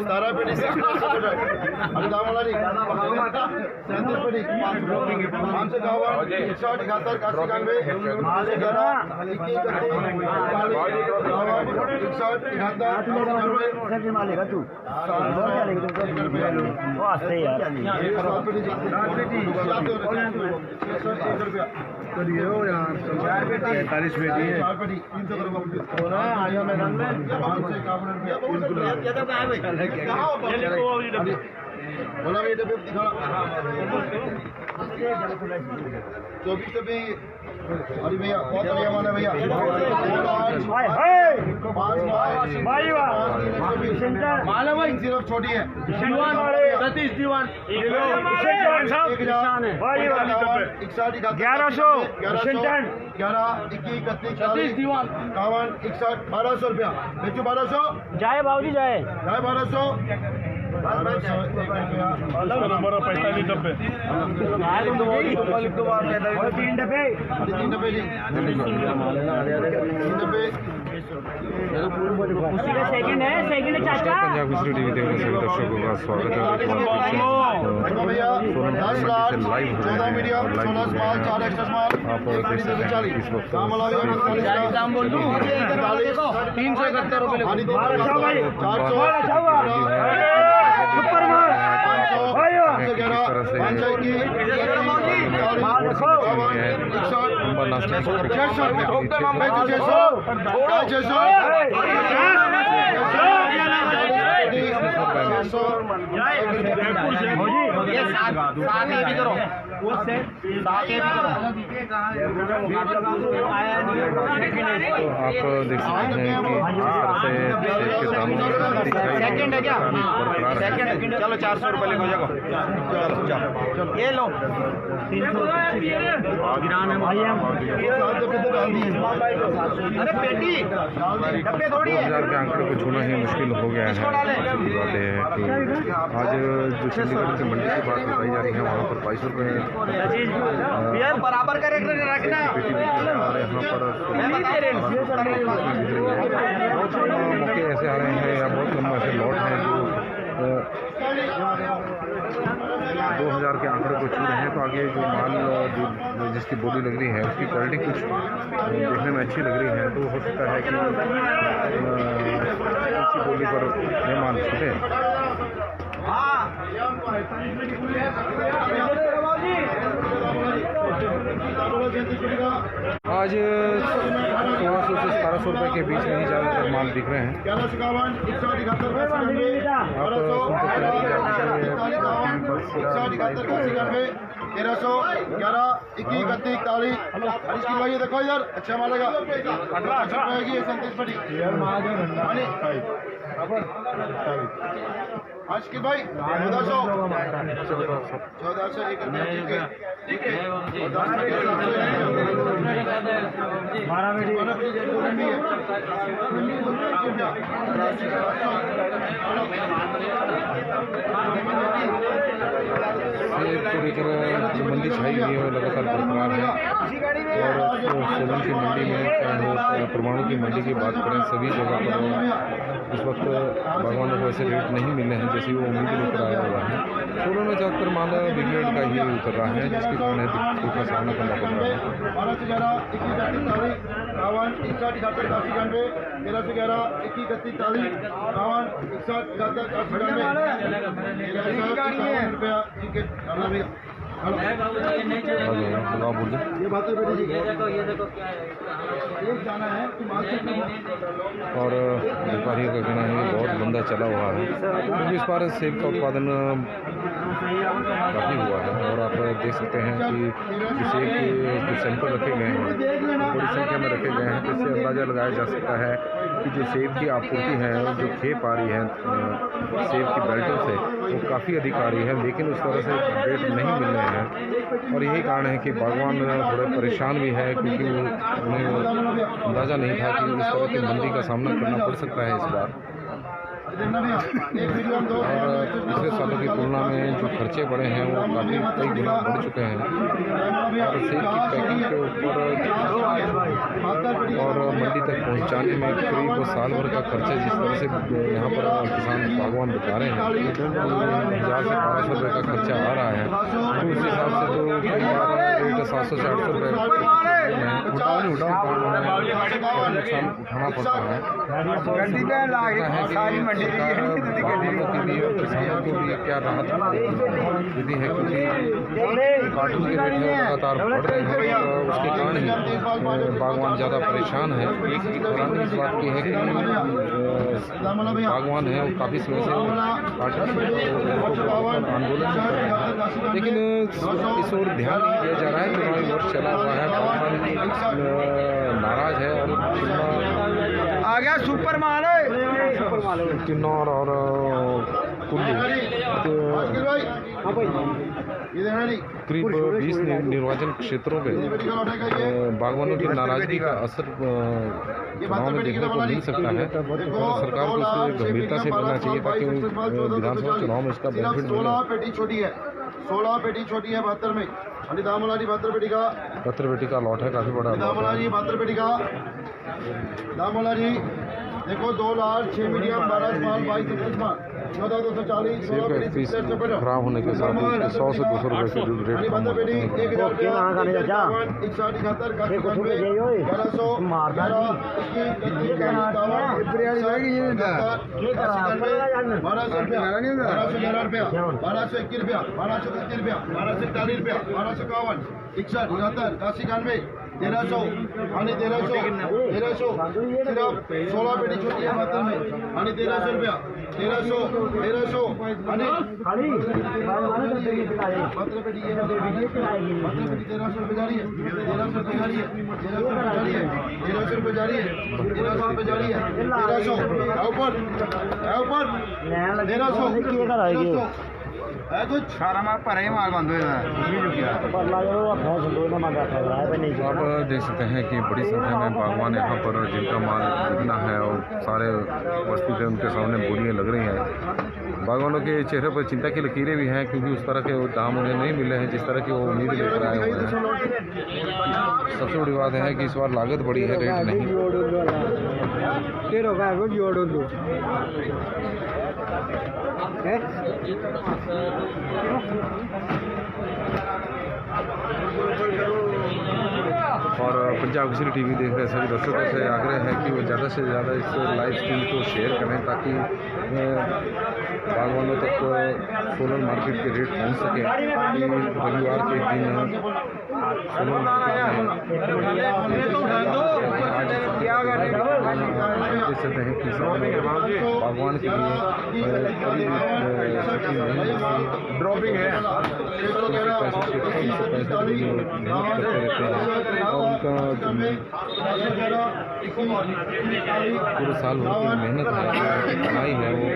17 पेटी 67 अभी दाम वाला नहीं 37 पेटी 551 61 71 91 मालेगा तू चलिए हो यार 45 पेटी है 300 आया मैदान में 551 बोला भाई डब्बे दिखा 24 डब्बे अरे भैया बहुत बढ़िया माना भैया माला भाई सिर्फ छोटी है सतीश दीवान 1200 रुपया बेचो 1200 जाए बाबूजी जाए 1200 नंबर 45 डब्बे 3 डब्बे 3 डब्बे जी 3 डब्बे उसी का सेकंड है चाचा। पंजाब विस्टी टीवी देखने सभी दर्शकों का स्वागत है। भैया 10 lakh 14 medium 16 small 4 extra small आप देख सकते हैं इस वक्त 371 रुपये चलो 400 रुपये लेके जाओ। ये लो 300 पेटी थोड़ी 2000 के आंकड़े को छूना ही मुश्किल हो गया है। बातें हैं कि आज जो चंडीगढ़ की मंडी की बात बताई जा रही है वहाँ पर 2200 रुपये बराबर का रेट रखना। पेटी बिक रही है और यहाँ पर मौके ऐसे आ रहे हैं या बहुत लंबा ऐसे लॉट हैं जो 2000 के आंकड़े को छू रहे हैं। तो आगे जो माल जिसकी बॉडी लग रही है उसकी क्वालिटी कुछ देखने में अच्छी लग रही है, तो हो सकता है कि अच्छी बॉडी पर ये माल छूटे। आज 1600 से 1700 रुपये के बीच में ही ज़्यादातर माल बिक रहे हैं। आप सुन सकते हैं 1300 11 21 31 41 इसकी भाई देखो इधर अच्छा मालेगा 37 पड़ी आज की भाई 1400 ठीक है 12 को लेकर जो मंदी छाई हुई है वो लगातार बरकरार है। और सोलन की मंडी में चाहे परमाणु की मंडी की बात करें, सभी जगह पर इस वक्त बागवानों को ऐसे रेट नहीं मिले हैं जैसे वो उम्मीद लेकर आया हुआ है। सोलन में ज़्यादातर माल बिगरेड का ही उतर रहा है, जिसके कारण दिक्कतों का सामना करना पड़ रहा है। 1211 21 31 51 61 71 91 1311 21 31 40 51 61 71 91 रुपया ठीक है बोल ये बात है बेटी जी ये देखो क्या है एक जाना है कि मार्केट में और व्यापारियों का कहना है कि बहुत मंदा चला हुआ है, क्योंकि इस बार सेब का उत्पादन काफ़ी हुआ है। और आप देख सकते हैं कि सेब के जो सैंपल रखे गए हैं बड़ी संख्या में रखे गए हैं, तो इससे अंदाज़ा लगाया जा सकता है कि जो सेब की आपूर्ति है, जो खेप आ रही है सेब की बेल्टों से, वो काफ़ी अधिक आ रही है, लेकिन उस तरह से रेट नहीं मिल रहे हैं। और यही कारण है कि बागवान थोड़े परेशान भी है, क्योंकि उन्हें अंदाज़ा नहीं था कि इस तरह की मंदी का सामना करना पड़ सकता है इस बार। देखना भैया एक वीडियो हम दो और पिछले सालों की तुलना में जो खर्चे बढ़े हैं वो काफ़ी कई गुना बढ़ चुके हैं। और सेब की पैकिंग के ऊपर और मंडी तक पहुंचाने में करीब साल भर का खर्चा जिस तरह से यहाँ पर किसान बागवान बता रहे हैं 1000 से 1200 रुपये का खर्चा आ रहा है, तो उस हिसाब से तो कई बार रेट 700 से 800 रुपये नुकसान उठाना पड़ता है। सरकार बागवानों के लिए और किसानों के लिए क्या राहत विधि है, क्योंकि कार्टून के रेट लगातार बढ़ रहे हैं और उसके कारण ही बागवान ज़्यादा परेशान है। हैरानी इस बात की है कि बागवान है वो काफ़ी समय से कार्टून आंदोलन कर रहे हैं, लेकिन इस ओर ध्यान नहीं दिया जा रहा है। चुनावी वर्ष चला हुआ है, बागवान नाराज है और आ गया सुपर माल है किन्नौर और कुल्लू करीब 20 निर्वाचन क्षेत्रों में बागवानों की नाराजगी का असर चुनाव में देखने को मिल सकता है। और सरकार को इसे गंभीरता से लेना चाहिए ताकि विधानसभा चुनाव में इसका बेनिफिट मिले। 16 पेटी छोटी है 72 में दामोला जी 72 पेटी का 72 पेटी का लॉट है, काफ़ी बड़ा दामोला जी 72 पेटी का दामोला जी देखो 2 लाख 6 मीडियम 12 माल 22 21 माल 14,240 सेब का पीस खराब होने के साथ ही 100 से 200 रुपये के रेट कम हो जाते हैं। 16 पेटी छोटी है 72 में 1300 रुपया 1300 1300 पेटी ये 1300 रुपये जा रही है 1300 रुपये जा रही है 1300 रुपये जा रही है 1300 रुपये जा रही है 1300 ऊपर 1300 है कुछ सारा माल पर ही माल बंद हुआ आप देख सकते हैं कि बड़ी संख्या में बागवान यहाँ पर जिनका माल बिकना है और सारे वस्तु थे उनके सामने बोलियाँ लग रही हैं। बागवानों के चेहरे पर चिंता की लकीरें भी हैं, क्योंकि उस तरह के दाम उन्हें नहीं मिल रहे हैं जिस तरह की वो उम्मीद लेकर आए हुए हैं। सबसे बड़ी बात है कि इस बार लागत बढ़ी है, रेट नहीं। और पंजाब केसरी टीवी देख रहे सभी दर्शकों से आग्रह है कि वो ज़्यादा से ज़्यादा इस लाइव स्ट्रीम को शेयर करें ताकि बागवानों तक सोलर मार्केट के रेट पहुंच सके। रविवार के दिन सोलर मार्केट देख सकते हैं कि बागवान के लिए ड्रॉपिंग है पैसे मेहनत करते रहते हैं और उनका पूरे साल भर की मेहनत है, कमाई है, वो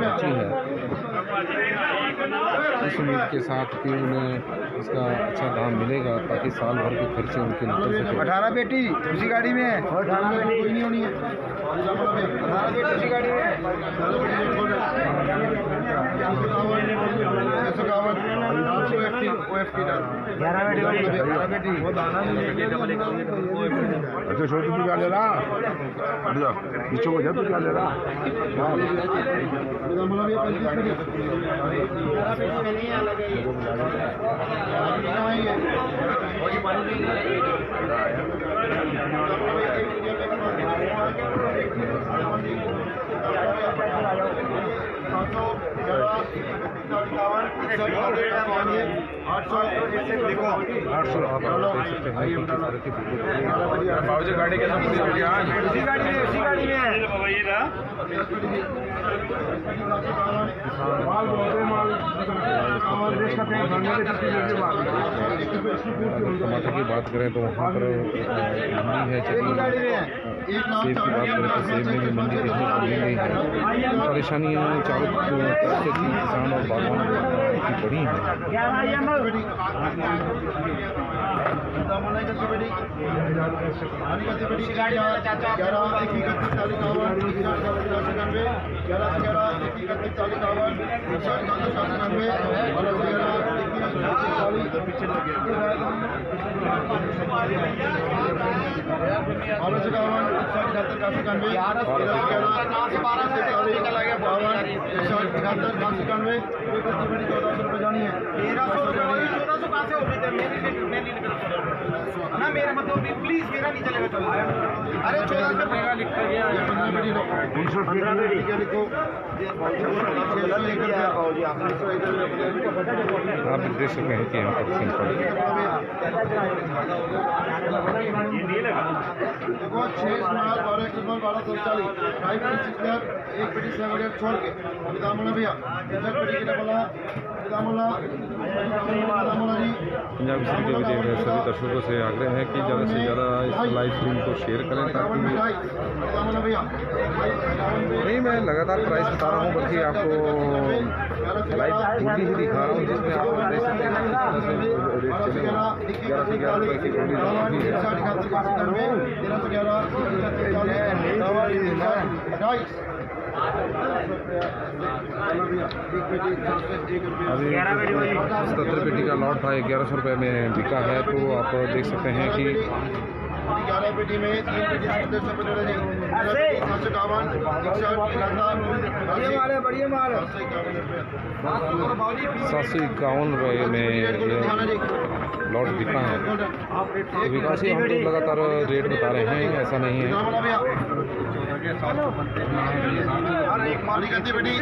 अच्छी है। इस उम्मीद के साथ कि उन्हें इसका अच्छा दाम मिलेगा ताकि साल भर के खर्चे उनके निकल सके। 18 पेटी उसी गाड़ी में है 18 पेटी कोई नहीं होनी है 18 पेटी उसी गाड़ी में है 11 पेटी अच्छा छोटू तू क्या ले रहा नीचे को जा तू क्या ले रहा बाबूजी गाड़ी के साथ उसी गाड़ी में है टमाटर की बात करें तो वहाँ पर मंडी है सेब की बात करें तो सेब में भी मंडी देखने को मिल रही है। परेशानियाँ चारों तरफ से किसान और बागवान की बड़ी हैं। गाड़ी ना मेरा मतलब प्लीज मेरा नहीं चलेगा चलो अरे 1400 लिखा गया आप देख सकते हैं कि यहाँ पर सिंपल देखो 6 माल 12 1 12 40 एक पेटी 7 छोड़ के दामोला भैया एक पेटी कितना बोला दामोला जी पंजाब स्थिति के विजय में सभी दर्शकों से आग्रह है कि ज़्यादा से ज़्यादा इस लाइव स्ट्रीम को शेयर करें ताकि नहीं मैं लगातार प्राइस बता रहा हूँ बल्कि आपको लाइव पूरी ही दिखा रहा हूँ जिसमें आप देख सकते हैं किस तरह से रेट चले 11 रुपये की पूरी अभी 77 पेटी का लॉट था 1100 रुपये में बिका है तो आप देख सकते हैं कि 11 पेटी में 3 पेटी 751 रुपये में लॉट बिका है विकास ही हम लोग लगातार रेट बता रहे हैं ऐसा नहीं है पेटी 611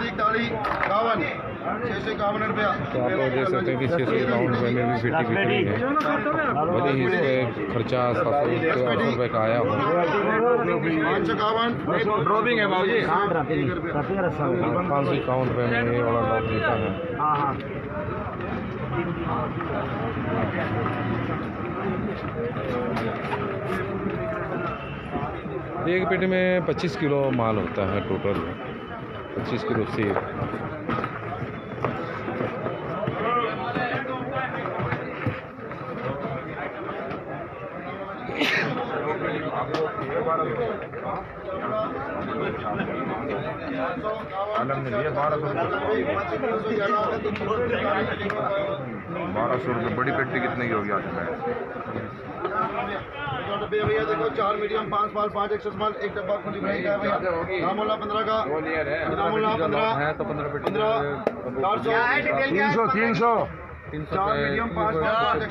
31 41 651 रुपया तो आप देख सकते हैं कि 651 रुपये में भी पेटी बिक रही है भले ही इस पर खर्चा 700 रुपये का आया हो 551 ड्रॉपिंग है बाबूजी 551 रुपये में ये वाला लॉट बिका है एक पेटी में 25 किलो माल होता है टोटल 25 किलो सेब आलम ने लिए 1200 रुपये बड़ी पेटी कितने की होगी आज में भैया देखो 4 मीडियम 5 माल 5 एक्सेस माल एक डब्बा खुली भराई का है भैया दामोला 15 का दामोला 15 है तो 15 पेटी 400 300 4 मीडियम 5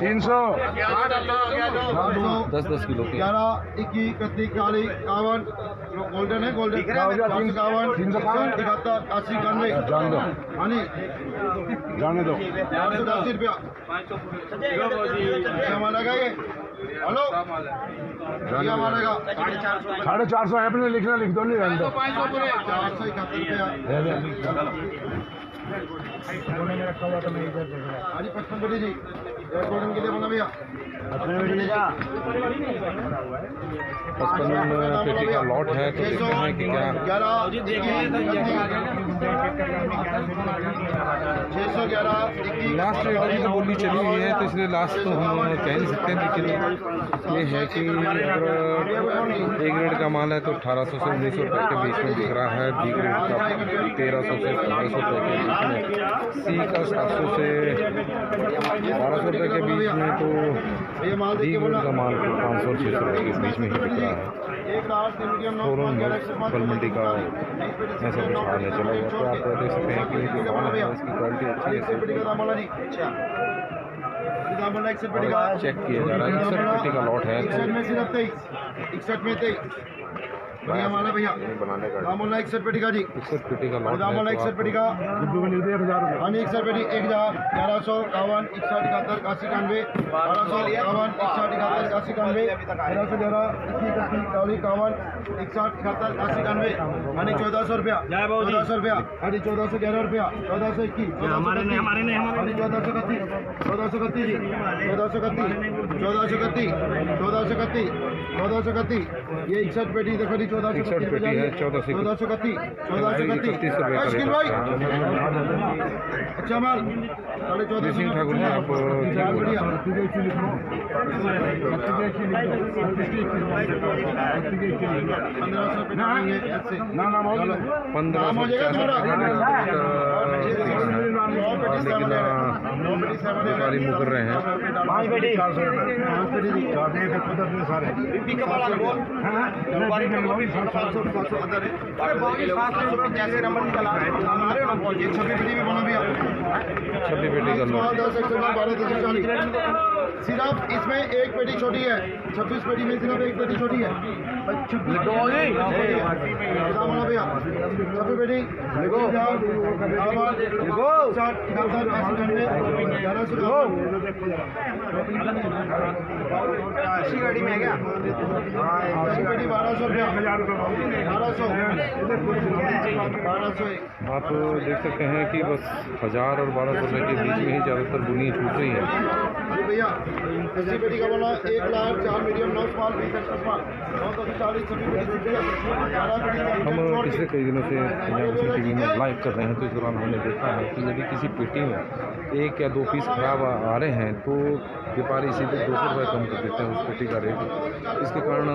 300 10 किलो की 11 21 31 40 51 गोल्डन है गोल्डन 51 73 80 91 जाने दो हानी जाने दो 480 रुपया हमारा का ये हेलो क्या मारेगा 450 है अपने लिखना लिख दो नहीं रहने दो 471 रुपया हाजी 55 पेटी जी गोल्डन के लिए बोला भैया 55 पेटी का लॉट है तो देखते हैं कि क्या 611 लास्ट रेट अभी तो बोली चली हुई है तो इसलिए लास्ट तो हम कह नहीं सकते हैं लेकिन ये है कि अगर ए ग्रेड का माल है तो 1800 से 1900 रुपये के बीच में बिक रहा है बी ग्रेड का 1300 से 1500 रुपये के बीच में सी का 700 से 1200 रुपये के बीच में तो डी ग्रेड का माल 500 600 रुपये के बीच में ही बिक रहा है शोरूम फल मंडी का ऐसा कुछ हाल है चलो तो आप देख सकते हैं कि जो माल है इसकी क्वालिटी अच्छी है चेक किया जा रहा है 61 पेटी का लॉट है 61 में सिर्फ 23 61 में 23 बढ़िया माल है भैया बनाने का दामोला 61 पेटी का जी 61 पेटी का लॉट दामोला 61 पेटी का हाँ जी 61 पेटी 1000 1100 51 61 71 80 91 1200 51 61 71 80 91 1311 21 41 51 61 71 80 91 हाँ जी 1400 रुपया 1400 रुपया हाँ जी 1411 रुपया 1421 हमारे नहीं हाँ जी 1431 1431 जी 1431 1431 1431 ये 61 पेटी देखो जी 61 पेटी है 1431 अच्छा माल 14.5 सिंह ठाकुर जी आप व्यापारी मुकर रहे हैं। छब्बीस पेटी का नोट सिर्फ इसमें एक पेटी छोटी है, 26 पेटी में सिर्फ एक पेटी छोटी है। 26 पेटी गाड़ी में है क्या? 1200 रुपया, 1200 आप देख सकते हैं कि बस 1000 और 1200 रुपये के बीच में ही ज़्यादातर बुनी छूट रही है। भैया 80 पेटी का बोला 1 lakh 4 medium 9 small 20 extra small 940 सभी पेटी हम पिछले कई दिनों से पंजाब नेशनल टीवी में लाइव कर रहे हैं, तो इस दौरान हमने देखा है कि यदि किसी पेटी में 1 या 2 पीस खराब आ रहे हैं तो व्यापारी सीधे 200 रुपये कम कर देते हैं उस पेटी का रेट। इसके कारण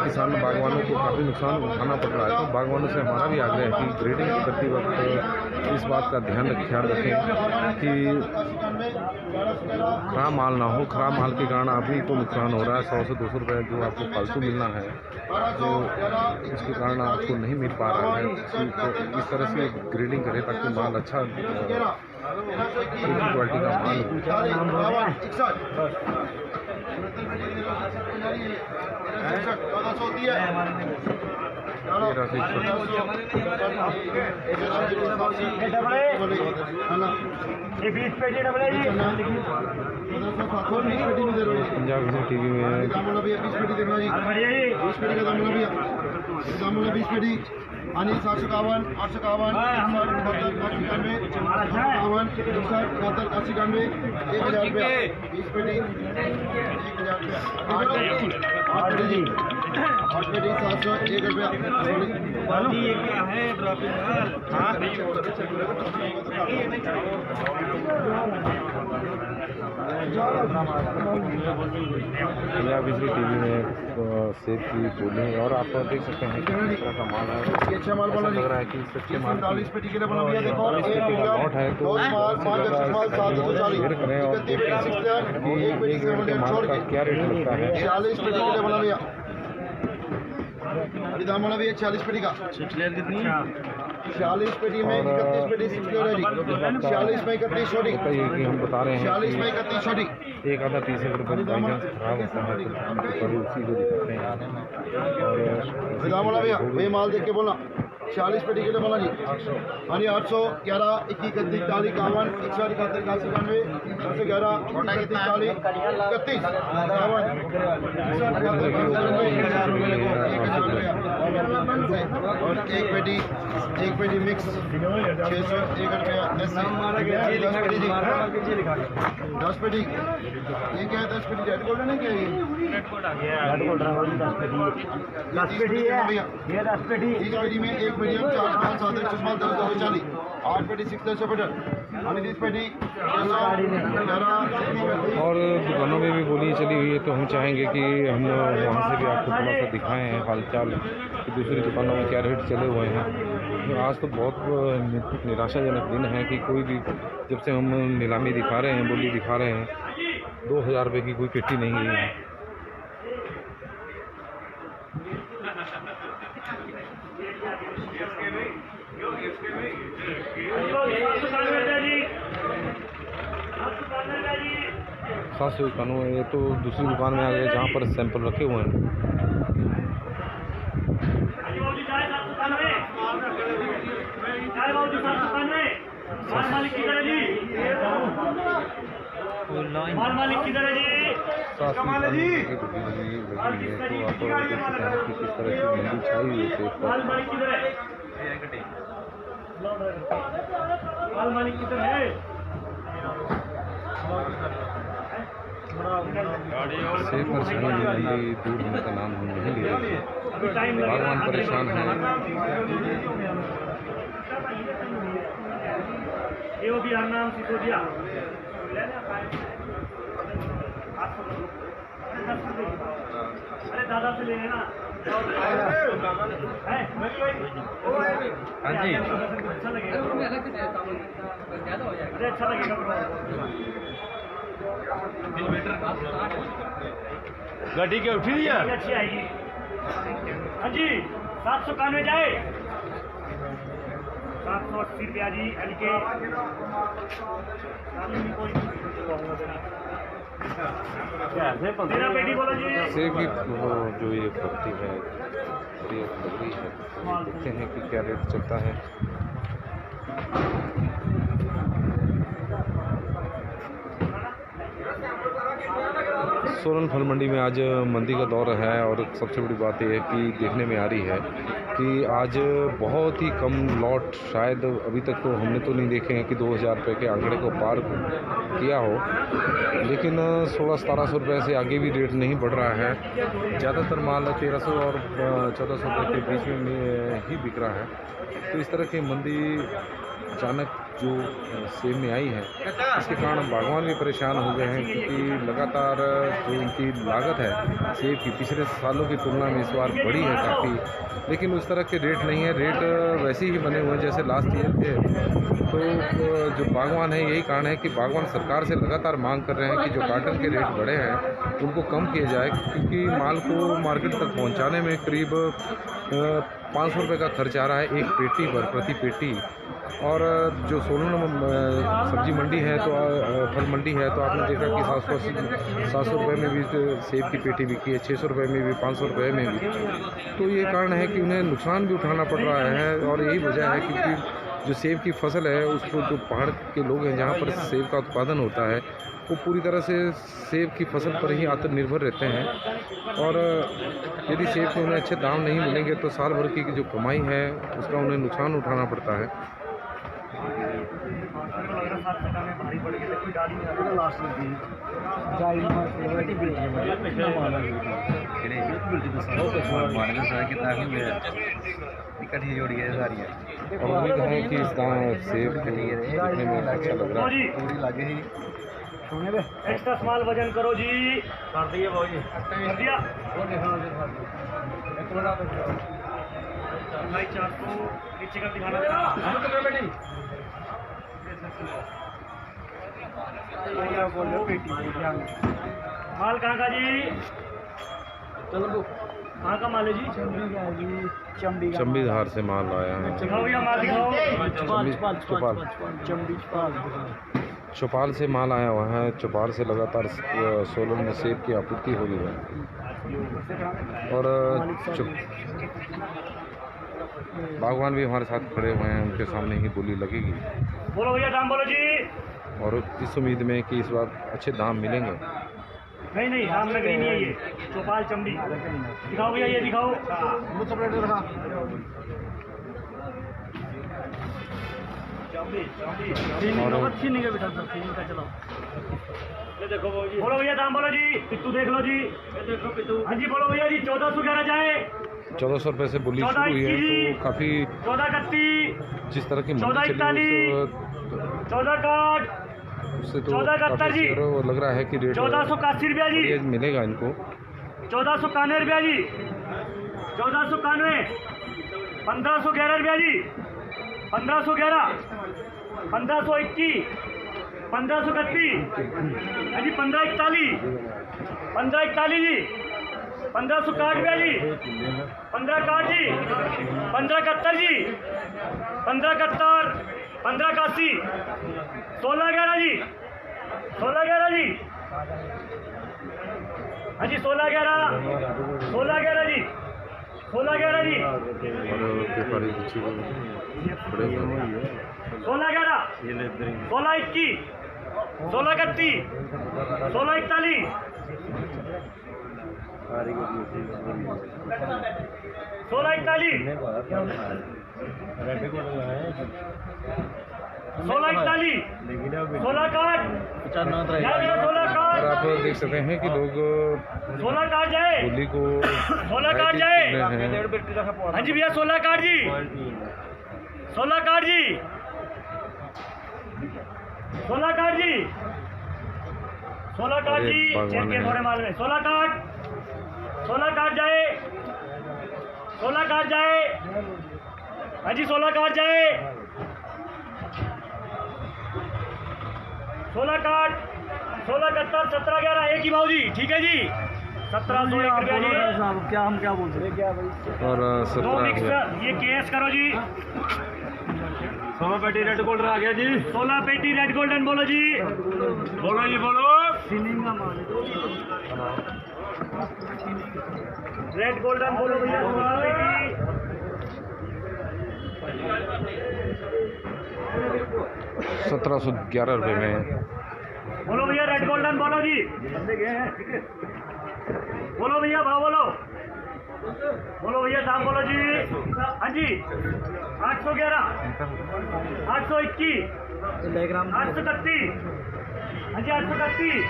किसान बागवानों को काफ़ी नुकसान उठाना पड़ रहा है। तो बागवानों से हमारा भी आग्रह है कि ग्रेडिंग करते वक्त इस बात का ख्याल रखें कि खराब माल ना हो। खराब माल के कारण आप ही को नुकसान हो रहा है। 100 से 200 रुपये जो आपको फालतू मिलना है, जो इसके कारण आपको नहीं मिल पा रहा है, तो इस तरह से ग्रेडिंग करें ताकि माल अच्छा क्वालिटी का माल हो। 20 पेटी डबल है जी। पंजाब नेशनल टीवी में 20 पेटी देखना जी, 20 पेटी का दाम बोला भैया, दाम बोला 20 पेटी अनिल 751 851 891 80 रुपया 20 पेटी 1000 रुपया 8 पेटी 700 1 रुपया। ये क्या है ड्रॉपिंग हाँ पंजाब नेशनल टीवी में सेब की बोली और आप देख सकते हैं कि किस तरह का माल है। अच्छा माल बोला लग रहा है कि सच्चे माल 40 पेटी के लिए बना भैया देखो 40 पेटी का लॉट है, तो शेयर करें और देखें कि एक पेटी माल का क्या रेट लगता है। 40 पेटी के लिए बना भैया, अभी दाम बोला भैया 40 पेटी का। 40 पेटी में 31 पेटी 6 लेयर है जी, 40 में 31 छोटी, कि हम बता रहे हैं 40 में 31 छोटी। एक आधा पीस अगर बाई चांस खराब होता है तो उसी को दिखाते हैं। और दाम बोला भैया वही माल देख के बोलना। 40 पेटी के लिए बोला जी हाँ जी 800 11 21 31 40 51 61 71 91 911 31 40 31 और एक पेटी मिक्स 600 1 रुपया 10 पेटी। ये क्या है 10 पेटी रेड गोल्ड है क्या? ये रेड गोल्ड आ गया, रेड गोल्ड 10 पेटी है भैया, ये 10 पेटी। एक पेटी में एक मीडियम 4 स्मॉल 7 एक्स्ट्रा स्मॉल 10 40 8 पेटी 600 पेटर यानी 30 पेटी 11। और दुकानों में भी बोली चली हुई है, तो हम चाहेंगे कि हम वहाँ से भी आपको थोड़ा सा दिखाएं हैं हालचाल कि दूसरी दुकानों में क्या रेट चले हुए हैं। आज तो बहुत निराशाजनक दिन है कि कोई भी जब से हम नीलामी दिखा रहे हैं, बोली दिखा रहे हैं, 2000 रुपये की कोई पेटी नहीं गई है। सात सौ इक्यानवे। ये तो दूसरी दुकान में आ गए जहाँ पर सैंपल रखे हुए हैं। मालिक किधर है जी? तो आप देख सकते हैं कि किस तरह की मंदी छाई हुई है सेब पर। मालिक किधर है? सेब पर छाई हुई मंदी दूर होने का नाम हम नहीं ले रहे। बागवान परेशान हैं। ये भी नाम सिसोदिया अरे दादा से ले लेना। हाँ जी अच्छा लगेगा, अरे अच्छा लगेगा गाड़ी के उठी है अच्छी आएगी। हाँ जी 791 जाए 780 रुपया जी हल्के मेरा बेटी बोलो जी। सेब की जो ये पत्ती है बड़ी लग रही है, देखते हैं कि क्या रेट चलता है। सोलन फल मंडी में आज मंदी का दौर है और सबसे बड़ी बात यह है कि देखने में आ रही है कि आज बहुत ही कम लॉट, शायद अभी तक तो हमने तो नहीं देखे हैं कि 2000 रुपये के आंकड़े को पार किया हो, लेकिन 1600-1700 रुपये से आगे भी रेट नहीं बढ़ रहा है। ज़्यादातर माल 1300 और 1400 रुपये के बीच में ही बिक रहा है। तो इस तरह की मंदी अचानक जो सेब में आई है, इसके कारण बागवान भी परेशान हो गए हैं क्योंकि लगातार जो इनकी लागत है सेब की पिछले सालों की तुलना में इस बार बढ़ी है काफ़ी, लेकिन उस तरह के रेट नहीं है। रेट वैसे ही बने हुए हैं जैसे लास्ट ईयर थे। तो जो बागवान है यही कारण है कि बागवान सरकार से लगातार मांग कर रहे हैं कि जो कार्टन के रेट बढ़े हैं उनको कम किए जाए, क्योंकि माल को मार्केट तक पहुंचाने में करीब 500 रुपये का खर्च आ रहा है एक पेटी पर, प्रति पेटी। और जो सोलन सब्जी मंडी है तो फल मंडी है तो आपने देखा कि 700 रुपये में भी सेब की पेटी बिकी है, 600 रुपये में भी, 500 रुपये में भी। तो ये कारण है कि उन्हें नुकसान भी उठाना पड़ रहा है और यही वजह है क्योंकि जो सेब की फसल है उसको जो पहाड़ के लोग हैं जहाँ पर सेब का उत्पादन होता है वो पूरी तरह से सेब की फसल पर ही आत्मनिर्भर रहते हैं। और यदि सेब के उन्हें अच्छे दाम नहीं मिलेंगे तो साल भर की जो कमाई है उसका उन्हें नुकसान उठाना पड़ता है। और उम्मीद है कि इस दाम सेब देखने में अच्छा लग रहा है। एक्स्ट्रा स्मॉल वजन करो जी, कर दिए भाई कर दिया। 400 नीचे का दिखाना माल कहाँ का जी? कहाँ का माल है जी? चंबी धार से माल आया है। दिखाओ भैया माल दिखाओ। चौपाल से माल आया हुआ है। चौपाल से लगातार सोलन में सेब की आपूर्ति हो रही है और बागवान भी हमारे साथ खड़े हुए हैं, उनके सामने ही बोली लगेगी। बोलो भैया दाम बोलो जी। और इस उम्मीद में कि इस बार अच्छे दाम मिलेंगे। नहीं रामनगरी नहीं है ये, चौपाल चंबी। दिखाओ भैया ये दिखाओ। बोलो भैया दाम बोलो जी। पिट्टू देख लो जी। हाँ जी बोलो भैया जी। 1411 जाए। 1400 रुपये से बोली शुरू हुई है तो काफ़ी 1431 जिस तरह की 1441 1461 उससे तो 1471 जी। वो लग रहा है कि रेट 1481 रुपया जी। मिलेगा इनको। 1491 रुपया जी। 1491 1511 रुपया जी। 1511 1521 1531 जी। 1541 1541 जी। 1561 रुपया जी। 1561 जी। 1571 जी। 1571 1581 1611 जी। 1611 जी। हाँ जी 1611 1611 जी। 1611 जी। और व्यापारी पीछे बड़े 1611 1621 1631 1641 1641 1641 16 और आप देख सकते हैं कि लोग 16 काट जाए। होली को 16 काट जाए। रहे हैं। हाँ जी भैया 16 कार्ड जी, 16 कार्ड जी, 16 कार्ड जी, 16 कार्ड जी, चेक के थोड़े माल में 16 कार्ड, 16 कार्ड जाए, 16 कार्ड जाए, हाँ जी 16 कार्ड जाए, 16 कार्ड, 16 71 17 11 एक ही भाव जी, ठीक है जी, 1701 रुपया जी। क्या हम क्या बोल रहे हैं? और दो 17 मिक्स ये केस करो जी, 16 पेटी रेड गोल्ड आ गया जी। 16 पेटी रेड गोल्डन बोलो जी, बोलो जी बोलो। रेड गोल्डन बोलो भैया 16 पेटी, 1711 रुपये में। बोलो भैया रेड गोल्डन बोलो जी, बोलो भैया भाव बोलो, बोलो भैया दाम बोलो जी, हाँ जी 811, 821, 831, हाँ जी 831,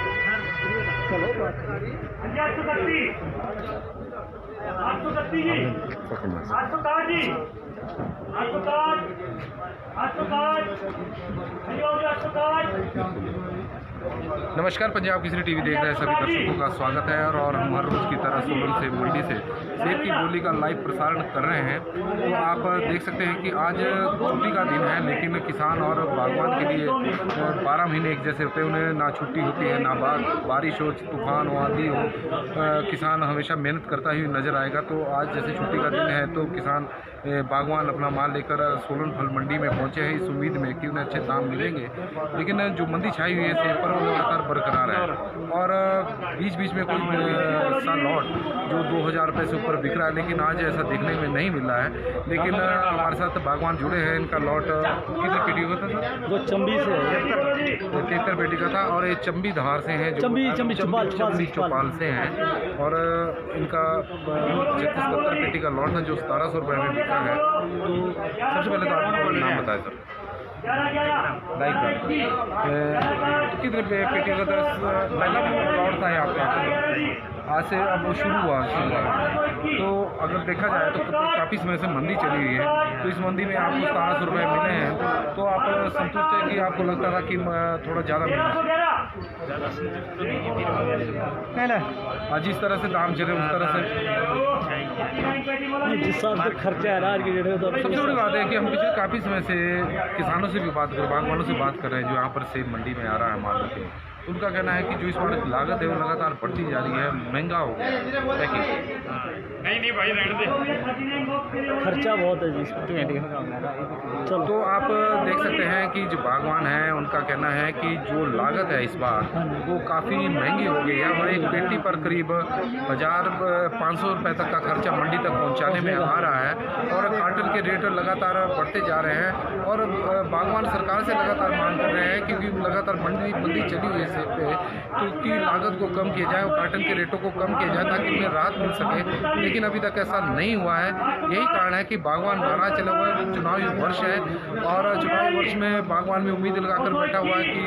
हाँ जी 831, 831 जी, 861 जी, 861, 861, हाँ जी 861। नमस्कार, पंजाब केसरी टीवी देख रहे हैं सभी दर्शकों का स्वागत है। और हम हर रोज़ की तरह सोलन से मंडी से सेब की बोली का लाइव प्रसारण कर रहे हैं। तो आप देख सकते हैं कि आज छुट्टी का दिन है, लेकिन किसान और बागवान के लिए 12 महीने एक जैसे होते हैं। उन्हें ना छुट्टी होती है, ना बारिश हो, तूफान हो, आंधी हो, किसान हमेशा मेहनत करता ही नजर आएगा। तो आज जैसे छुट्टी का दिन है तो किसान बागवान अपना माल लेकर सोलन फल मंडी में पहुंचे हैं इस उम्मीद में कि उन्हें अच्छे दाम मिलेंगे। लेकिन जो मंदी छाई हुई है सेब पर वो लगातार बरकरार है और बीच बीच में कोई सा लॉट जो 2000 रुपये से ऊपर बिक रहा है, लेकिन आज ऐसा देखने में नहीं मिल रहा है। लेकिन हमारे साथ बागवान जुड़े हैं। इनका लॉट कितने पेटी का था? वो चंबी से 73 पेटी का था और ये चंबी धार से हैं, चंबी चौपाल से हैं। और इनका 36-70 पेटी का लॉट था जो 1700 रुपये में बिका है। तो सबसे पहले तो आपको नाम बताएं सर। लाइक कितने पेटी का था? पहला लॉट था यहाँ पे आज से, अब वो शुरू हुआ। तो अगर देखा जाए तो काफ़ी समय से मंदी चली हुई है। तो इस मंदी में आपको 1700 रुपये मिले हैं, तो आप संतुष्ट है कि आपको लगता था कि थोड़ा ज़्यादा मिला? आज जिस तरह से दाम चले उस तरह से जिस हिसाब से खर्चा है आज की डेट में, तो सबसे बड़ी बात है कि हम पिछले काफ़ी समय से किसानों से भी बात कर, बागवानों से बात कर रहे हैं जो यहाँ पर सेब मंडी में आ रहा है माल के। उनका कहना है कि जो इस बार लागत है वो लगातार बढ़ती जा रही है, महंगा हो गया। नहीं भाई रहने दे, खर्चा बहुत है जी इसमें। चलो तो आप देख सकते हैं कि जो बागवान हैं उनका कहना है कि जो लागत है इस बार वो काफ़ी महंगी हो गई है और एक पेटी पर करीब 1500 रुपये तक का खर्चा मंडी तक पहुंचाने में आ रहा है। और कार्टन के रेट लगातार बढ़ते जा रहे हैं और बागवान सरकार से लगातार मांग कर रहे हैं क्योंकि लगातार मंदी चली हुई है सेब पे, तो उसकी लागत को कम किया जाए और कार्टन के रेटों को कम किया जाए ताकि उन्हें राहत मिल सके। लेकिन अभी तक ऐसा नहीं हुआ है। यही कारण है कि बागवान नाराज चला हुआ है। चुनावी वर्ष है और चुनावी वर्ष में बागवान में उम्मीद लगाकर बैठा हुआ है कि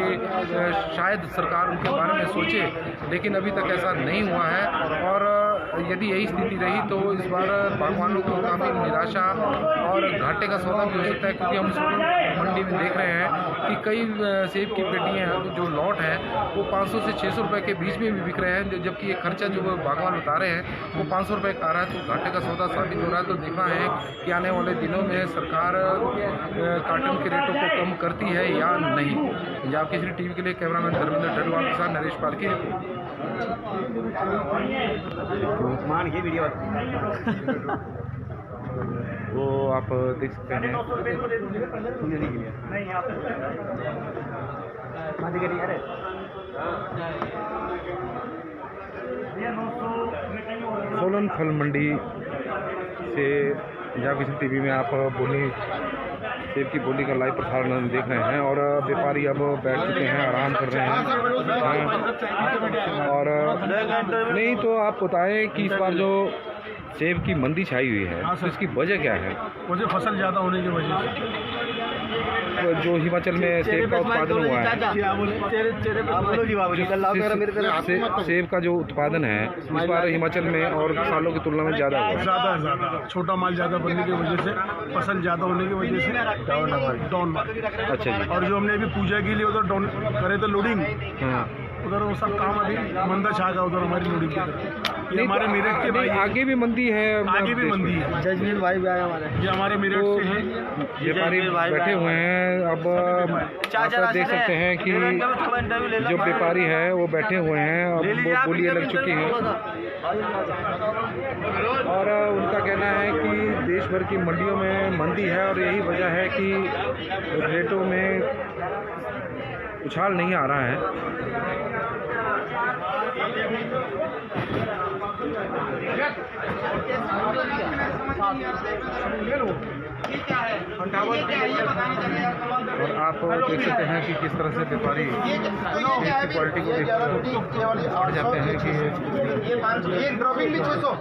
शायद सरकार उनके बारे में सोचे, लेकिन अभी तक ऐसा नहीं हुआ है। और यदि यही स्थिति रही तो इस बार बागवानों को काफ़ी निराशा और घाटे का सौदा भी हो सकता है, क्योंकि हम सोलन मंडी में देख रहे हैं कि कई सेब की पेटियाँ जो लॉट है वो 500 से 600 रुपये के बीच में भी बिक रहे हैं, जबकि ये खर्चा जो बागवान बता रहे हैं वो 500 रुपये का आ रहा है। तो घाटे का सौदा साबित हो रहा है। तो देखना है कि आने वाले दिनों में सरकार कार्टन के रेटों को कम करती है या नहीं। पंजाब केसरी टीवी के लिए कैमरामैन धर्मेंद्र डडवाल के साथ नरेश पाल की रिपोर्ट। वो आप देख सकते हैं सोलन फल मंडी से पंजाब केसरी टीवी में आप बोली सेब की बोली का लाइव प्रसारण देख रहे हैं। और व्यापारी अब बैठ चुके हैं, आराम कर रहे हैं। और नहीं तो आप बताएं कि इस बार जो सेब की मंदी छाई हुई है तो इसकी वजह क्या है? मुझे फसल ज़्यादा होने की वजह से जो हिमाचल में सेब का उत्पादन हुआ है, सेब का जो उत्पादन है इस बार हिमाचल में और सालों की तुलना में ज़्यादा हुआ है। ज़्यादा छोटा माल ज़्यादा बनने की वजह से, फसल ज़्यादा होने की वजह से डाउन। अच्छा जी। और जो हमने अभी पूजा के लिए उधर डाउन करे थे लोडिंग, हाँ, उधर वो सब काम अभी मंदा छा गया उधर हमारी लोडिंग की तरफ। ये हमारे मेरठ के भाई, आगे भी मंदी है, आगे भी मंदी है। जजमीन भाई भी आए हमारे, ये हमारे मेरठ से हैं। व्यापारी बैठे हुए हैं। अब आप देख सकते हैं कि जो व्यापारी है वो बैठे हुए हैं, अब वो बोलियाँ लग चुकी हैं और उनका कहना है कि देश भर की मंडियों में मंदी है और यही वजह है कि रेटों में उछाल नहीं आ रहा है। और आप देख सकते हैं कि किस तरह से व्यापारी इसकी क्वालिटी को देखकर बढ़ जाते हैं कि ये ड्रॉपिंग भी 600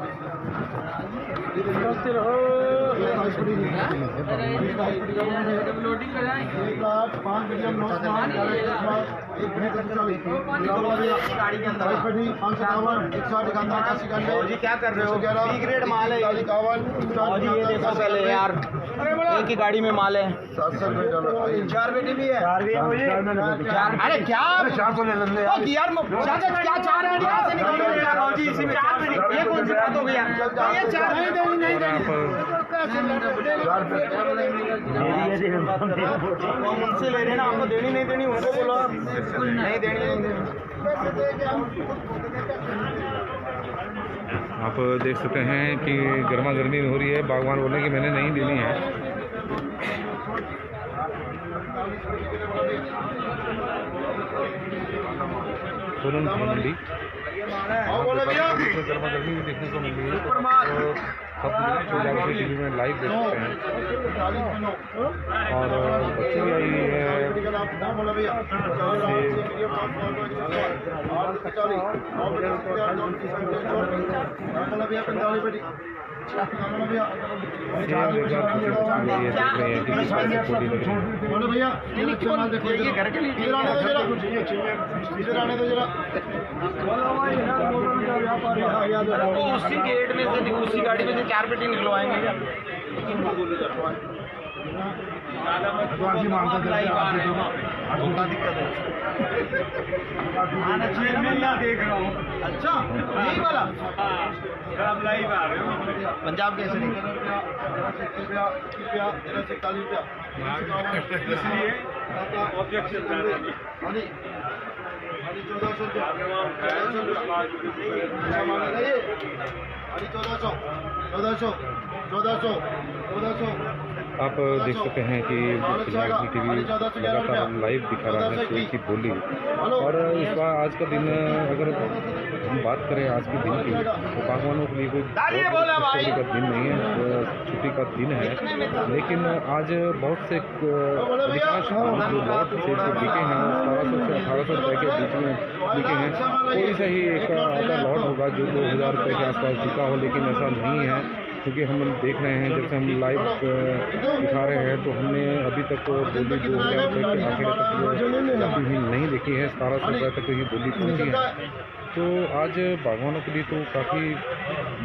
क्या कर रहे हो? ग्रेड माल है पहले यार, एक ही गाड़ी में माल है। 4 बेटी भी है। अरे क्या 400 ले लेंगे यार, क्या 4 है यहाँ से निकल इसी में 4 बेटी। ये कौन सी बात हो गई यार? ये 4 नहीं उनसे ले रहे ना, आपको देनी नहीं देनी उनको बोलो, नहीं देनी। आप देख सकते हैं कि गर्मा गर्मी हो रही है। बागवान बोले कि मैंने नहीं लेनी है। सोलन मंडी गर्मा गर्मी भी देखने को मिल रही है। तो सब लोग टीवी में लाइव देख सकते हैं और बच्चे भी आई उसी गेट में से, उसी गाड़ी में से 4 पेटी निकलवाएंगे क्या? देख रहा हूँ। अच्छा यही वाला लाइव आ रहे हो पंजाब कैसे आप देख सकते हैं कि टीवी लगातार लाइव दिखा रहा है सेब की बोली। और इस बार आज का दिन, अगर हम बात करें आज के दिन की, तो बागवानों के लिए कोई छुट्टी का दिन नहीं है, छुट्टी का दिन है। लेकिन आज बहुत से अधिकांश जो लॉट सेब के बिके हैं 1700 से 1800 रुपये के बीच में बिके हैं। थोड़ी सा ही एक आधा लॉट होगा जो 2000 रुपये के आसपास बिका हो, लेकिन ऐसा नहीं है क्योंकि हम देख रहे हैं, जब से हम लाइव दिखा रहे हैं तो हमने अभी तक बोली 2000 रुपये के आंकड़े तक कभी भी नहीं देखी है। 1700 रुपये तक ही बोली पहुँची है। तो आज बागवानों के लिए तो काफ़ी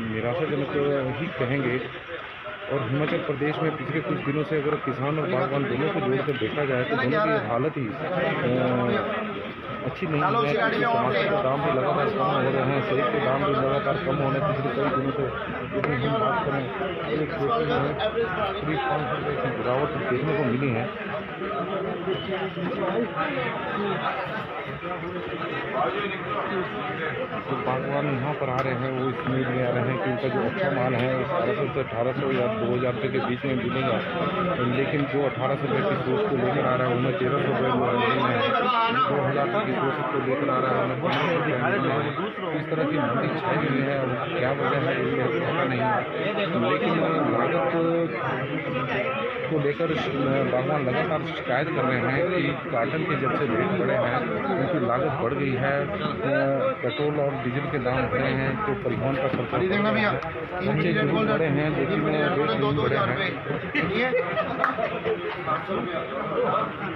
निराशाजनक ही कहेंगे। और हिमाचल प्रदेश में पिछले कुछ दिनों से अगर किसान और बागवान दोनों को जोड़कर देखा जाए तो दोनों की हालत ही अच्छी नहीं है। टमाटर के दाम भी लगातार कम हो रहे हैं, सेब के दाम भी लगातार कम होने पिछले कई दिनों से। यदि हम बात करें तो एक खेती में करीब 500 रुपये की गिरावट देखने को मिली है। तो बागवान यहाँ पर आ रहे हैं, वो इस उम्मीद में आ रहे हैं कि उनका जो अच्छा माल है 1700 से 1800 या 2000 रुपये के बीच में मिलेगा। लेकिन जो 1800 रुपये की सोच को लेकर आ रहा है उन्हें 1300 रुपये में है, 2000 रुपये की सोच को लेकर आ रहा है उन्हें 1500 रुपये। इस तरह की मंदी छाई हुई है। क्या वजह है ये पता नहीं है, लेकिन लागत को इसको लेकर बागवान लगातार शिकायत कर रहे हैं कि कार्टन के जब से रेट बढ़े हैं उनकी लागत बढ़ गई है, पेट्रोल और डीजल के दाम बढ़े हैं तो परिवहन का खर्चा बच्चे जरूर बढ़े हैं लेकिन रेट नहीं बढ़े हैं।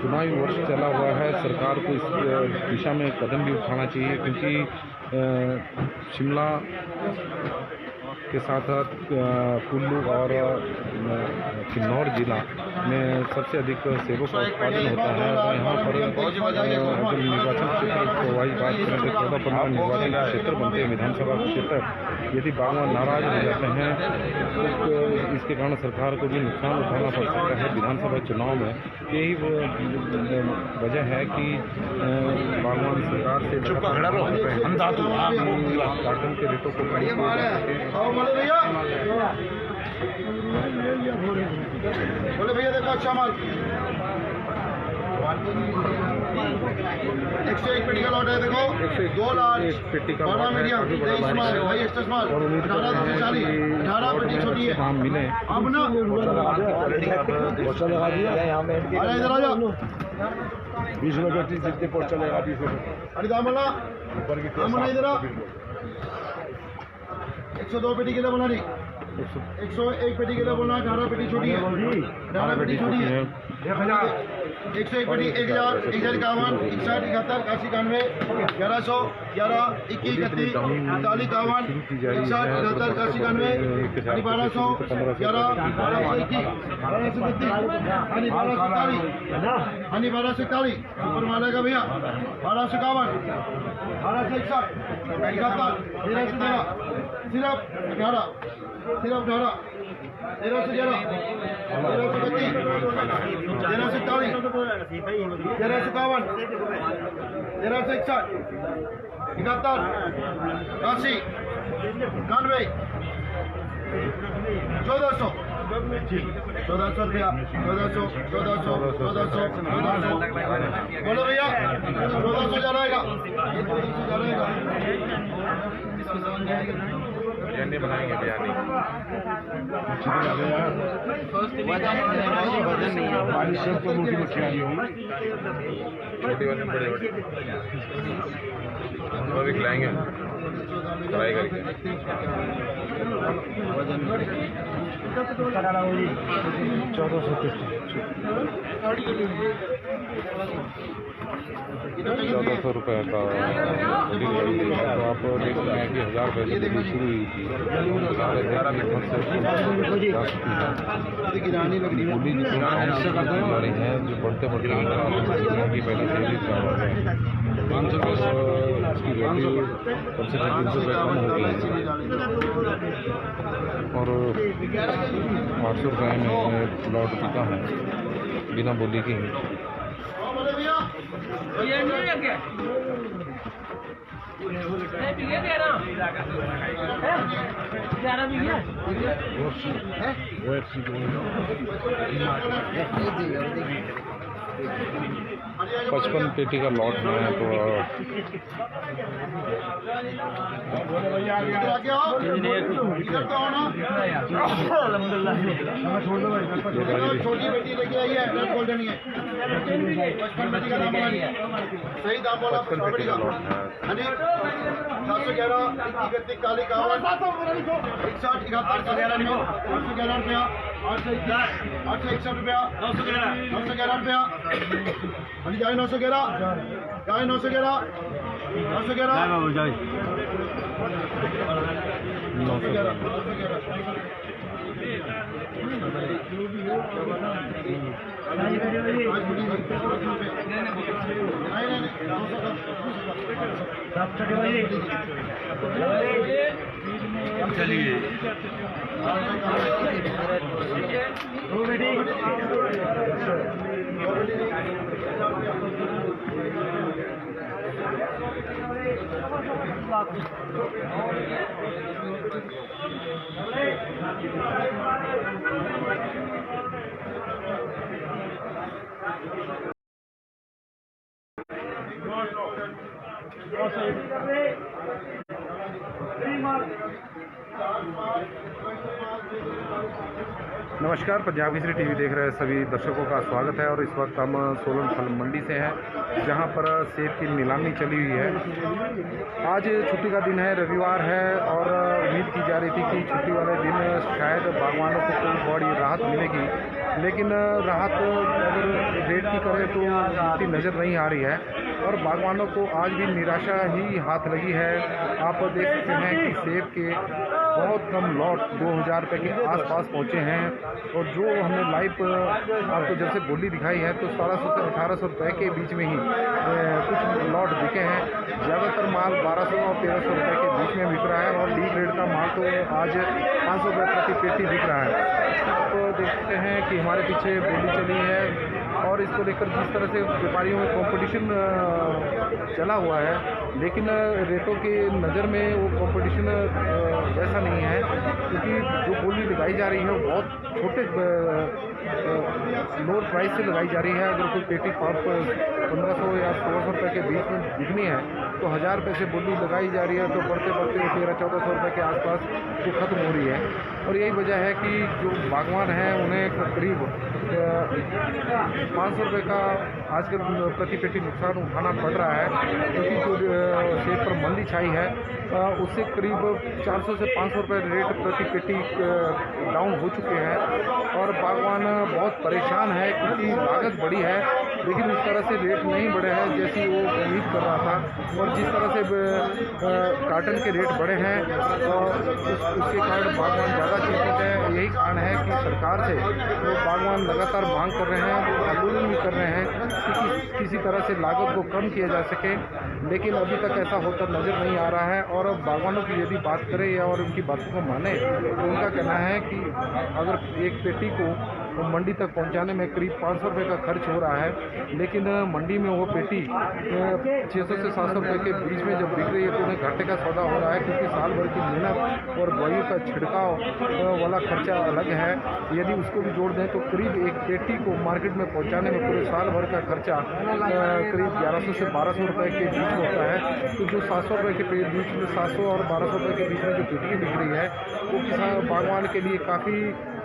चुनावी वर्ष चला हुआ है, सरकार को इस दिशा में कदम भी उठाना चाहिए क्योंकि शिमला के साथ साथ कुल्लू और किन्नौर जिला में सबसे अधिक सेबों का उत्पादन होता है। तो यहाँ पर अगर निर्वाचन क्षेत्र वाइज बात करें तो 14-15 निर्वाचन क्षेत्र बनते हैं, विधानसभा क्षेत्र। यदि बागवान नाराज हो जाते हैं तो इसके कारण सरकार को भी नुकसान उठाना पड़ सकता है विधानसभा चुनाव में। यही वजह है कि बागवान सरकार से कार्टन के रेटों को कड़ी बोले भैया देखो अच्छा माल 101 पेटी का लॉट है, देखो 2 लार्ज, 12 मीडियम, 23 माल, भाई एक्स्ट्रा माल, 18 से 40, 18 पेटी छोटी है। मिले अब ना अरे इधर आ जाओ 20 रुपये पेटी जितने पोर्चा लगा 20 रुपये। अरे दामला इधर आ 102 पेटी के लिए बोला नहीं, 101 पेटी के लिए बोलना, 18 पेटी छोटी है, 18 पेटी छोटी है, 101 पेटी 1000, 1051, 61, 71, 81, 91, 1100, 11, 21, 31, 41, 51, 61, 71, 81, 1200, 11, 1221, 1231, 1241, ऊपर मालेगा भैया 1251, 1261, 71, 1313, सिर्फ 18, सिर्फ 18, 1311, 1331, 1340, 1351, 1361, 71, 80, 91, 1400, 1400 रुपया, 1400, 1400, 1400, 1400, बोलो भैया 1400 जा रहेगा, 1400 जा रहेगा। बिरयानी बनाएंगे, बिरयानी छोटी वाली बड़ी बड़ी वो भी खिलाएंगे ट्राई करके। 1400 रुपये का डिलीवरी है तो आप देख सकते हैं कि 1000 रुपये से डिलीवरी शुरू हुई थी, 11,500 जा सकती है। बोली जितनी कम से करते जा रही है जो बढ़ते बढ़ते की पहले से ही चाल रहा है, इसकी वैल्यू कम से कम 300 रुपये कम हो गई है और 800 रुपये में लौट चुका है बिना बोली के। पचपन पेटी का लॉट है तो छोटी बेटी लेके आई है, गोल्डन ही है, 55 पेटी का दाम बोला, सही दाम बोला 55 पेटी का। 711, 31, 41, 61, 71, 811 रुपया, 861 रुपया, 911 रुपया, अभी जाए 911, जाए 911, 911, 911, चलिए नमस्कार, पंजाब केसरी टीवी देख रहे सभी दर्शकों का स्वागत है। और इस वक्त हम सोलन फल मंडी से हैं, जहां पर सेब की नीलामी चली हुई है। आज छुट्टी का दिन है, रविवार है, और उम्मीद की जा रही थी कि छुट्टी वाले दिन शायद बागवानों को कोई बड़ी राहत मिलेगी, लेकिन राहत अगर रेट की करें तो इतनी नज़र नहीं आ रही है और बागवानों को आज भी निराशा ही हाथ लगी है। आप देख सकते हैं कि सेब के बहुत कम लॉट 2000 रुपये के आसपास पहुंचे हैं, और जो हमने लाइव आपको जब से बोली दिखाई है तो 1700 से 1800 रुपये के बीच में ही कुछ लॉट बिके हैं। ज़्यादातर माल 1200 और 1300 रुपये के बीच में बिक रहा है, और डी ग्रेड का माल तो आज 500 रुपये प्रति पेटी बिक रहा है। तो देखते हैं कि हमारे पीछे बोली चली है, और इसको लेकर जिस तरह से व्यापारियों में कंपटीशन चला हुआ है, लेकिन रेटों के नज़र में वो कंपटीशन वैसा नहीं है, क्योंकि जो बोली लगाई जा रही है वो बहुत छोटे लोअर प्राइस से लगाई जा रही है। अगर कोई पेटी 1500 या 1600 रुपये के बीच में बिकनी है तो 1000 रुपये से बोली लगाई जा रही है, तो बढ़ते बढ़ते 1300-1400 रुपये के आसपास वो ख़त्म हो रही है। और यही वजह है कि जो बागवान हैं उन्हें करीब 500 रुपये का आजकल प्रति पेटी नुकसान उठाना पड़ रहा है, क्योंकि जो सेब पर मंदी छाई है उससे करीब 400 से 500 रुपये रेट प्रति पेटी डाउन हो चुके हैं, और बागवान बहुत परेशान है क्योंकि लागत बढ़ी है, लेकिन उस तरह से रेट नहीं बढ़े हैं जैसी वो उम्मीद कर रहा था। और जिस तरह से कार्टन के रेट बढ़े हैं उसके कारण बागवान ज़्यादा चिंतित है। यही कारण है कि सरकार से वो बागवान लगातार मांग कर रहे हैं, आंदोलन भी कर रहे हैं कि किसी तरह से लागत को कम किया जा सके, लेकिन अभी तक ऐसा होता नज़र नहीं आ रहा है। और बागवानों की यदि बात करें या और उनकी बातों को माने तो उनका कहना है कि अगर एक पेटी को मंडी तक पहुंचाने में करीब 500 रुपये का खर्च हो रहा है, लेकिन मंडी में वो पेटी 600 से 700 रुपये के बीच में जब बिक रही है तो उन्हें घाटे का सौदा हो रहा है, क्योंकि साल भर की मेहनत और दवाइयों का छिड़काव वाला खर्चा अलग है। यदि उसको भी जोड़ दें तो करीब एक पेटी को मार्केट में पहुंचाने में पूरे साल भर का खर्चा करीब 1100 से 1200 रुपये के बीच में होता है। तो जो 700 रुपये के बीच में 700 और 1200 रुपये के बीच में जो पेटी बिक रही है वो किसान बागवान के लिए काफ़ी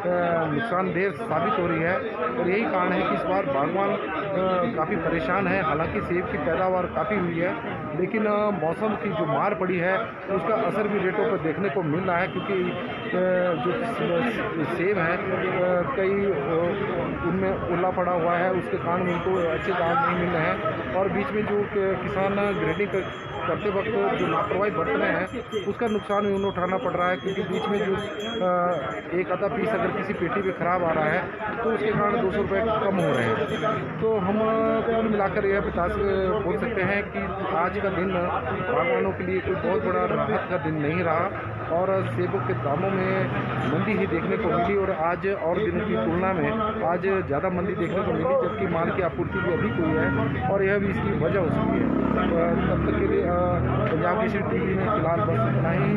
नुकसानदेह साबित हो रही है। और यही कारण है कि इस बार बागवान काफ़ी परेशान है। हालांकि सेब की पैदावार काफ़ी हुई है, लेकिन मौसम की जो मार पड़ी है उसका असर भी रेटों पर देखने को मिल रहा है, क्योंकि जो सेब है कई उनमें ओला पड़ा हुआ है, उसके कारण उनको अच्छे दाम नहीं मिल रहे हैं। और बीच में जो किसान ग्रेडिंग करते वक्त जो लापरवाही बरत रहे हैं उसका नुकसान भी उन्हें उठाना पड़ रहा है, क्योंकि बीच में जो एक आधा पीस अगर किसी पेटी में ख़राब आ रहा है तो उसके कारण 200 रुपये कम हो रहे हैं। तो हम कुल मिलाकर यह बोल सकते हैं कि आज का दिन बागवानों के लिए कोई बहुत बड़ा राहत का दिन नहीं रहा, और सेबों के दामों में मंदी ही देखने को मिली, और आज और दिनों की तुलना में आज ज़्यादा मंदी देखने को मिली, जबकि माल की आपूर्ति भी अधिक हुई है, और यह भी इसकी वजह हो सकती है। तब तक के लिए पंजाब केसरी टीवी में फिलहाल बस इतना ही,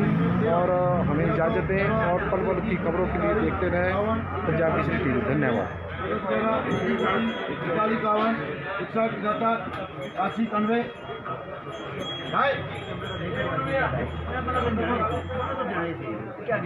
और हमें इजाज़त दें, और पल पल की खबरों के लिए देखते रहें पंजाब केसरी टीवी। धन्यवाद। 41 61 80 91 क्या